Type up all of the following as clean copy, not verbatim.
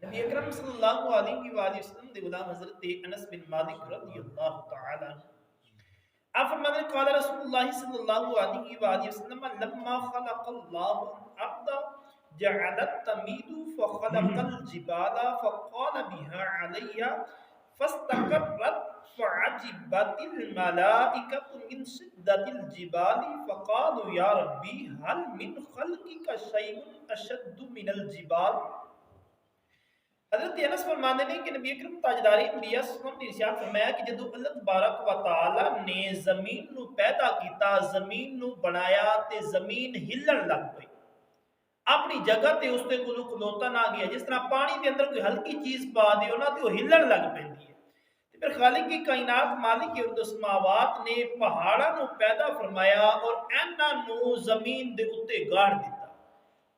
نبی اکرم صلی اللہ علیہ وآلہ وسلم دے غلام حضرت انس بن مالک رضی اللہ تعالی عنہ آپ فرماتے ہیں قال رسول اللہ صلی اللہ علیہ وآلہ وسلم لما خلق اللہ الارض جعلت تمید فخلق الجبال فقال بها علیہ فاستقرت فعجبت الملائکة من شدت الجبال فقالوا یا ربی هل من خلقك شیء اشد من الجبال. حضرت انس فرماتے ہیں کہ نبی اکرم تاجدار انبیاء صلی اللہ علیہ وسلم نے ارشاد فرمایا کہ جدو اللہ تبارک و تعالی نے زمین نو پیدا کیتا، زمین نو بنایا تے زمین ہلن لگ پئی اپنی جگہ تے اس تے کولو کھلوتا نہ گیا. جس طرح پانی دے اندر کوئی ہلکی چیز پا دیو نا تے وہ ہلن لگ پیندی ہے. تے پھر خالق کی کائنات مالک ارض و سماوات نے پہاڑاں نو پیدا فرمایا اور انہاں نو زمین دے اوتے گاڑ دیتا.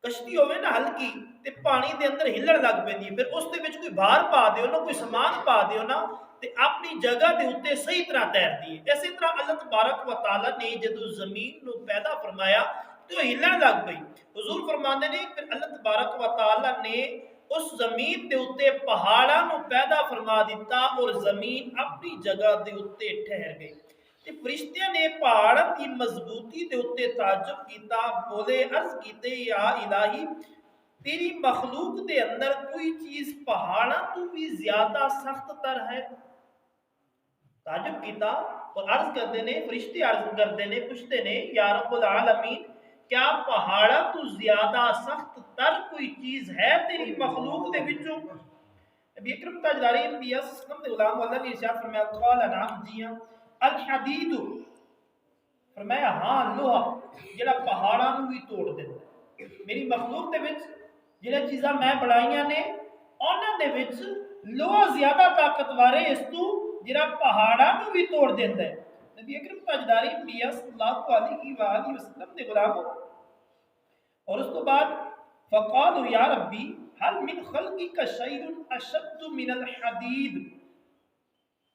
کشتی ہوئے نا ہلکی تے پانی دے اندر ہلن لگ پیندی ہے، پھر اس دے وچ کوئی بھار پا دیو نا، کوئی سامان پا دیو نا تے اپنی جگہ دے اوتے صحیح طرح تیرتی ہے. اسی طرح اللہ تبارک و تعالی نے جدو زمین نو پیدا فرمایا تو ہلن لگ گئی. حضور فرماندے نے پھر اللہ تبارک و تعالی نے اس زمین دے اوتے پہاڑاں نو پیدا فرما دیتا اور زمین اپنی جگہ دے اوتے ٹھہر گئی. تے فرشتیاں نے پہاڑ کی مضبوطی دے اوتے تعجب کیتا، بولے عرض کیتے یا الہی تیری مخلوق دے اندر کوئی چیز پہاڑاں تو بھی زیادہ سخت تر ہے. تعجب کیتا اور عرض کرتے نے، فرشتے عرض کرتے نے، پوچھتے نے یا رب العالمین کیا پہاڑاں تو زیادہ سخت تر کوئی چیز ہے تیری مخلوق دے وچوں؟ نبی اکرم تاجدار انبیاء صلی اللہ علیہ وسلم نے غلام اللہ نے ارشاد فرمایا قال نعم جی ہاں الحدید، فرمایا ہاں لوہا جڑا پہاڑاں نو بھی توڑ دیندا ہے. میری مخلوق دے وچ جڑے چیزاں میں بنائیاں نے انہاں دے وچ لوہا زیادہ طاقتور ہے اس تو جڑا پہاڑاں نو بھی توڑ دیندا ہے. نبی اکرم تاجدار انبیاء صلی اللہ علیہ وآلہ وسلم نے غلام اور اس کے بعد فقالوا یا ربی هل من خلقك شيء اشد من الحديد.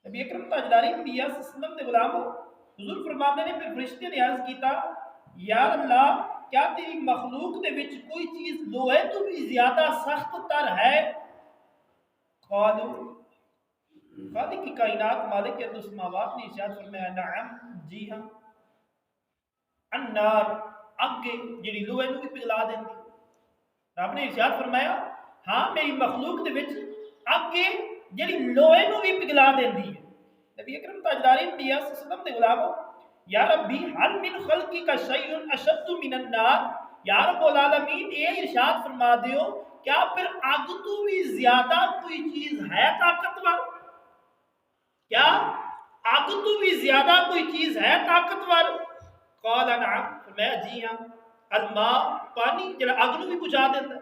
نبی اکرم تاجدار انبیاء صلی اللہ علیہ وسلم نے غلام حضور فرماتے ہیں پھر فرشتے نے عرض کیتا یا اللہ کیا تیری مخلوق دے وچ کوئی چیز لوہے تو بھی زیادہ سخت تر ہے؟ قالوا خالق کی کائنات مالک ارض و سماوات نے ارشاد فرمایا نعم جی ہاں النار اگ جڑی لوہے نو بھی پگھلا دیندی. رب نے ارشاد فرمایا ہاں میری مخلوق دے وچ اگ جڑی لوہے نو بھی پگھلا دیندی ہے. نبی اکرم تاجدار انبیاء صلی اللہ علیہ وسلم نے غلام یا ربی هل من خلقك شيء اشد من النار، یا رب العالمین یہ ارشاد فرما دیو کیا پھر اگ تو بھی زیادہ کوئی چیز ہے طاقتور؟ کیا اگ تو بھی زیادہ کوئی چیز ہے طاقتور؟ قال نعم، فرمایا جی ہاں الماء پانی جڑا اگ نو بھی بجھا دیندا ہے.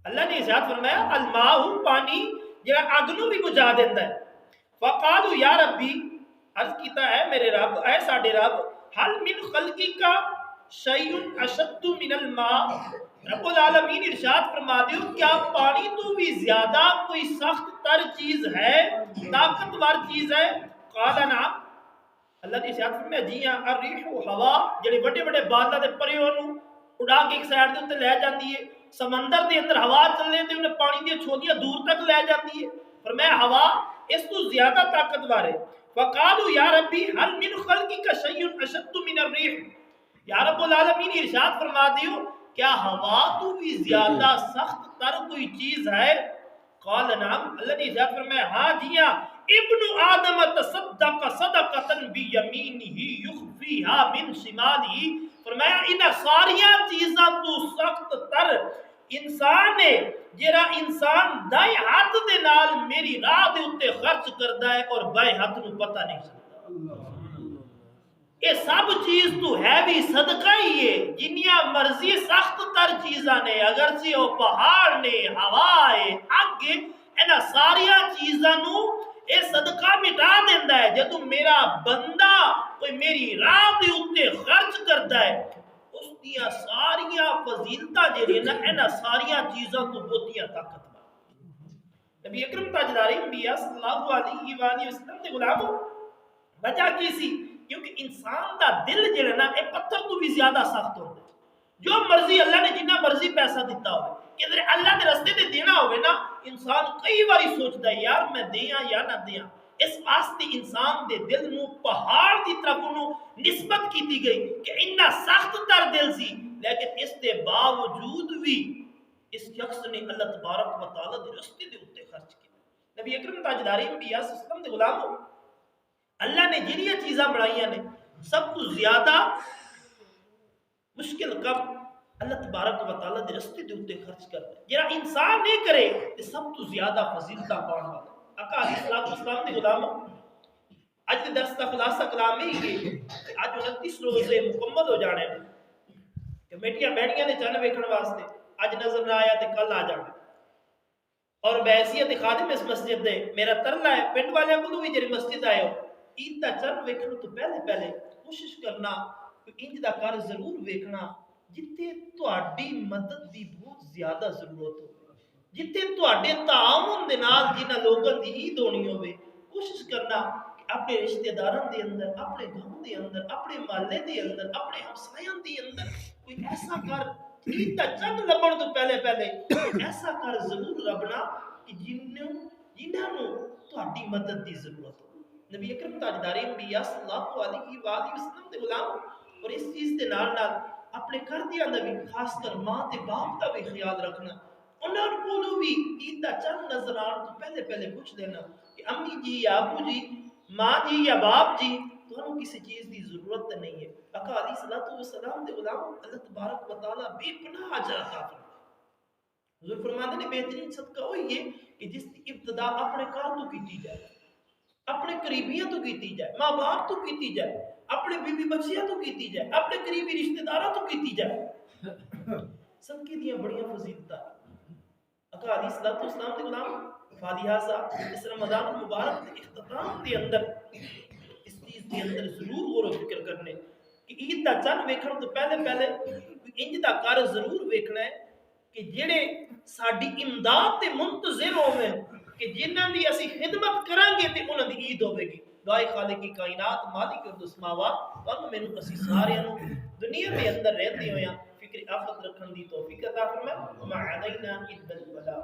اللہ نے ارشاد فرمایا الماء پانی جڑا اگ نو بھی بجھا دیندا ہے. فقالوا یا ربی عرض کیتا ہے میرے رب اے ساڈے رب حل من خلقک شیء اشد من الماء، رب العالمین ارشاد فرما دیو کیا پانی تو بھی زیادہ کوئی سخت تر چیز ہے، طاقتور چیز ہے؟ قال نعم، اللہ نے ارشاد فرمایا جی ہاں الريح ہوا جڑے بڑے بڑے بادلاں دے پریوں نو اڑا کے ایک سائڈ دے اوتے لے جاندی ہے. سمندر دے اندر ہوا چلنے تے انہیں پانی دی چھوٹیاں دور تک لے جاتی ہے. فرمایا ہوا اس تو زیادہ طاقتور ہے. فقالوا یا ربی هل من خلقك شيء اشد من الريح، یا رب العالمین ارشاد فرما دیو کیا ہوا تو بھی زیادہ سخت تر کوئی چیز ہے؟ قال نعم، اللہ نے ارشاد فرمایا ہاں جی ہاں ابن آدم تصدق صدقۃ بیمینہ یخفیها من شمالہ، فرمایا انہاں ساریاں چیزاں تو سخت تر انسان ہے جڑا انسان دائیں ہاتھ دے نال میری راہ دے اوتے خرچ کردا ہے اور بائیں ہاتھ نو پتہ نہیں چلدا. یہ سب چیز تو ہے بھی صدقہ ہی ہے. جنیاں مرضی سخت تر چیزاں نے اگرچہ وہ پہاڑ نے ہوا ہے اگ انہاں ساریاں چیزاں نو اے صدقہ مٹا دیندا ہے. جدوں میرا بندہ کوئی میری راہ دے اوتے خرچ کردا ہے اس دیاں ساریاں فضیلتاں جڑیاں نا انہاں ساریاں چیزاں تو بہتیاں طاقتور. نبی اکرم تاجدار انبیاء صلی اللہ علیہ وآلہ وسلم نے غلام وجہ کی سی کیونکہ انسان دا دل جڑا نا اے پتھر تو بھی زیادہ سخت ہوتا ہے. جو مرضی اللہ نے جنہ مرضی پیسہ دیتا ہوئے کہ اللہ کے رستے تے دینا ہوئے نا انسان کئی باری سوچتا ہے یار میں دیاں یا نہ دیاں اس واسطے انسان دے دل نو پہاڑ دی طرف انہوں نسبت کی دی گئی کہ اتنا سخت تر دل سی لیکن اس دے باوجود بھی اس شخص نے اللہ تبارک و تعالی دے رستے دے اوتے خرچ کیا نبی اکرم تاجدار انبیاء صلی اللہ علیہ وسلم دے غلاموں اللہ نے جنیاں چیزاں بڑھائیاں نے سب تو زیادہ مشکل کم اللہ تبارک و تعالی دے رستے دے اوتے خرچ کرنا جڑا انسان نہیں کرے تے سب تو زیادہ فضیلتاں پاؤن والا آقا علیہ الصلوۃ والسلام دے غلاموں اج دے درس دا خلاصہ کلام ہی ہے کہ اج 29 روزے مکمل ہو جانے نے کمیٹیاں بیٹھیاں نے چن ویکھن واسطے اج نظر نہ آیا تے کل آ جانا اور بحیثیت خادم اس مسجد دے میرا ترلا ہے پنڈ والے کو بھی جڑی مسجد آئے ہو عید دا چن ویکھن تو پہلے کوشش کرنا کہ انج دا کر ضرور ویکھنا جتے تہاڈی مدد دی بہت زیادہ ضرورت ہو جتے تہاڈے تعاون دے نال جنہاں لوکاں دی عید ہونی ہوے کوشش کرنا کہ اپنے رشتہ داراں دے اندر اپنے گھر دے اندر اپنے محلے دے اندر اپنے ہمسایاں دے اندر کوئی ایسا کر عید دا چند لبن تو پہلے ایسا کر ضرور لبنا کہ جنہاں نو تہاڈی مدد دی ضرورت ہو نبی اکرم تاجدار انبیاء صلی اللہ علیہ وآلہ وسلم دے غلام اور اس چیز دے نال اپنے گھر دیاں دا بھی خاص کر ماں تے باپ دا بھی خیال رکھنا انہاں کولوں بھی عید دا چند نظر آن تو پہلے پوچھ لینا کہ امی جی یا ابو جی ماں جی یا باپ جی تمہیں کسی چیز دی ضرورت نہیں ہے آقا علیہ الصلوۃ والسلام دے غلام اللہ تبارک و تعالی بے پناہ اجر عطا فرمائے حضور فرماتے ہیں بہترین صدقہ وہی ہے کہ جس کی ابتدا اپنے گھر تو کیتی جائے اپنے قریبیاں تو کیتی جائے ماں باپ تو کیتی جائے اپنے بیوی بچیاں تو کیتی جائے اپنے قریبی رشتہ داراں تو کیتی جائے صدقے دیاں بڑیاں فضیلتاں آقا علیہ الصلوۃ والسلام دے غلام فاتحہ صاحب اس رمضان المبارک کے اختتام دے اندر اس چیز دے اندر ضرور غور و فکر کرنے کہ عید دا چن ویکھن تو پہلے انج دا کر ضرور ویکھنا ہے کہ جڑے ساڈی امداد تے منتظر ہوویں کہ جنہاں دی اسی خدمت کران گے تے انہاں دی عید ہوے گی دعائے خالق کی کائنات مالک السماوات تانوں مینوں اسی سارے نوں دنیا دے اندر رہندے ہویاں فکر آخرت رکھن دی توفیق عطا فرمائے وما علینا الا البلاغ